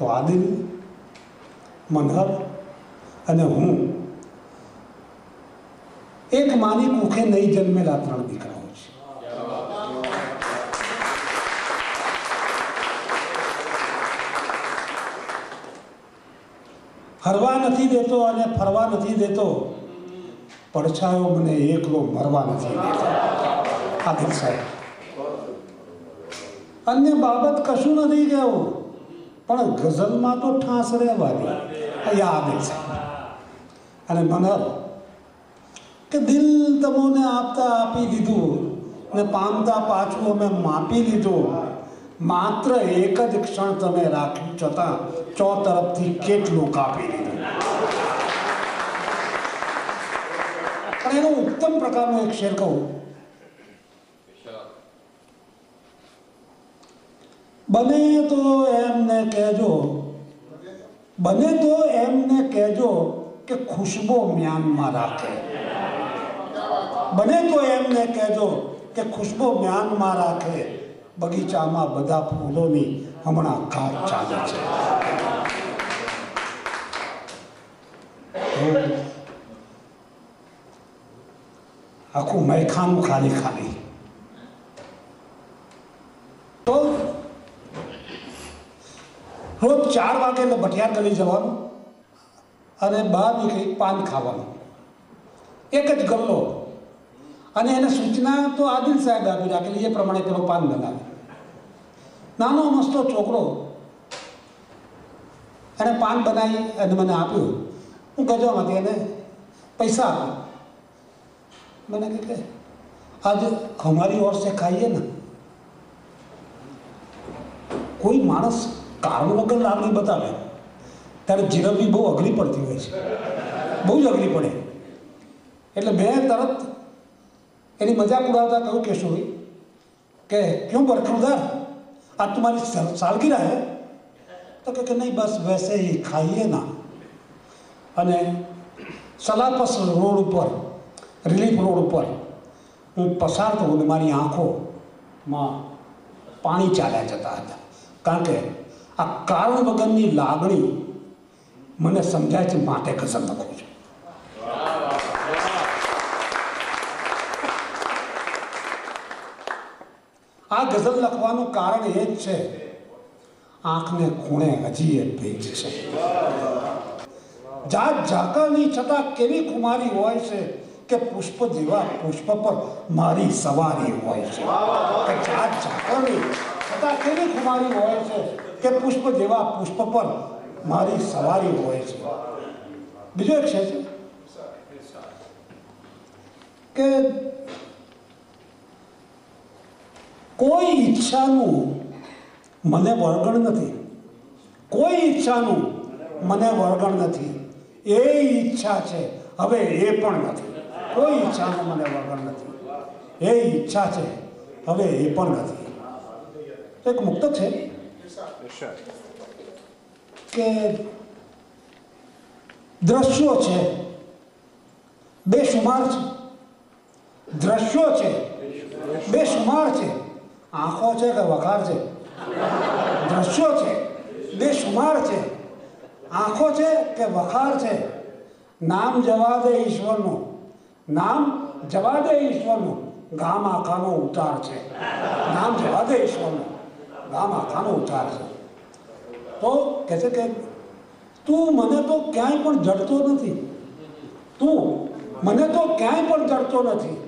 તો આદિલ, મનહર અને હું એક માની કુખે નહીં જન્મેલા 3 દીકરાઓ છે. હરવા નથી દેતો અને ફરવા નથી દેતો, પડછાયો મને એકલો મરવા નથી દેતો. આદિલ સાહેબ, અન્ય બાબત કશું નથી કહેવું, પણ ગઝલમાં તો ઠાંસ રહેવાની. અહીંયા આદિલ સાહેબ અને મનહર કે દિલ તમોને આપતા આપી દીધું ને પામતા પાછું અમે માપી લીધું. માત્ર એક જ ક્ષણ તમે રાખ્યું છતાં તરફથી કેટલું કાપી લીધું. પણ એનો ઉત્તમ પ્રકારનો એક શેર કહું. બને તો એમને કહેજો કે ખુશ્બો મ્યાનમાં રાખે. બને તો એમને કહેજો કે ખુશ્બો મ્યાનમાં રાખે. બગીચામાં બધા ફૂલોની હમણાં કાપ ચાલે છે. આખું મૈખાનું ખાલી ખાલી. તો રોજ 4 વાગે એટલે ભટિયાર ગલી જવાનું અને બહાર નીકળી પાન ખાવાનું. એક જ ગલ્લો. અને એને સૂચના તો આદિલ સાહેબ આપી રાખેલી, એ પ્રમાણે પેલો પાન બનાવે. નાનો મસ્તો છોકરો એને પાન બનાવી અને મને આપ્યું. હું ગજવામાંથી એને પૈસા આપ્યા. मैंने कहा आज हमारी ओर से खाइए ना. કોઈ માણસ કારણ વગર લાગણી બતાવે ત્યારે જીરવવી બહુ અઘરી પડતી હોય છે, બહુ જ અઘરી પડે. એટલે મેં તરત એની મજાક ઉડાવતા કહ્યું કે શું કે ક્यों बरखुरदार आज तुम्हारी सालगिरह है? तो કે નહીં બસ વૈસે ही खाइए ना. અને સલાપસ રોડ ઉપર, રિલીફ રોડ ઉપર હું પસાર થયું ને મારી આંખોમાં પાણી ચાલ્યા જતા હતા. કારણ કે આ કારણ વગરની લાગણી મને સમજાય છે, માટે ગઝલ લખું છું. આ ગઝલ લખવાનું કારણ એ જ છે, આંખને ખૂણે હજી એ ભેજ છે. જાત ઝાકળની છતાં કેવી ખુમારી હોય છે કે પુષ્પ જેવા પુષ્પ પર મારી સવારી હોય છે. જાત ઝાકળની છતાં કેવી ખુમારી હોય છે કે પુષ્પ જેવા પુષ્પ પર મારી સવારી હોય છે. બીજો એક છે કે કોઈ ઈચ્છાનું મને વળગણ નથી, કોઈ ઈચ્છાનું મને વળગણ નથી. એ ઈચ્છા છે હવે એ પણ નથી. કોઈ ઈચ્છાનું મને વળગણ નથી, એ ઈચ્છા છે હવે એ પણ નથી. એક મુક્ત છે કે દ્રશ્યો છે બેશુમાર છે, દ્રશ્યો છે બેશુમાર છે. આંખો છે કે વખાર છે? દ્રશ્યો છે બેશુમાર છે, આંખો છે કે વખાર છે. નામ જવા દે ઈશ્વરનું, નામ જવા દે ઈશ્વરનું, ગામ આખાનો ઉતાર છે. નામ જવા દે ઈશ્વરનું, ગામ આખાનો ઉતાર છે. તો કહે છે કે તું મને તો ક્યાંય પણ જડતો નથી, તું મને તો ક્યાંય પણ જડતો નથી.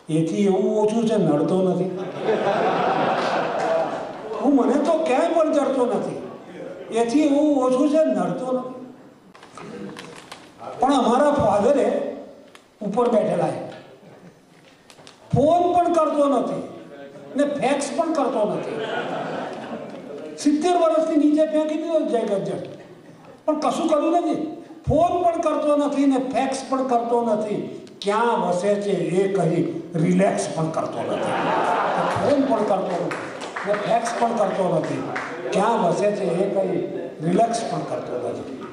એથી એવું ઓછું છે નડતો નથી. હું મને તો ક્યાંય પણ જડતો નથી, એથી એવું ઓછું છે નડતો નથી. પણ અમારા ફાધરે ઉપર બેઠેલા ફોન પણ કરતો નથી ને ફેક્સ પણ કરતો નથી. 70 વર્ષથી નીચે ફેંકી દીધો જાય ગજ્જર, પણ કશું કર્યું નથી. ફોન પણ કરતો નથી ને ફેક્સ પણ કરતો નથી. ક્યાં વસે છે એ કહી રિલેક્સ પણ કરતો નથી. ફોન પણ કરતો નથી ને ફેક્સ પણ કરતો નથી. ક્યાં વસે છે એ કહી રિલેક્સ પણ કરતો નથી.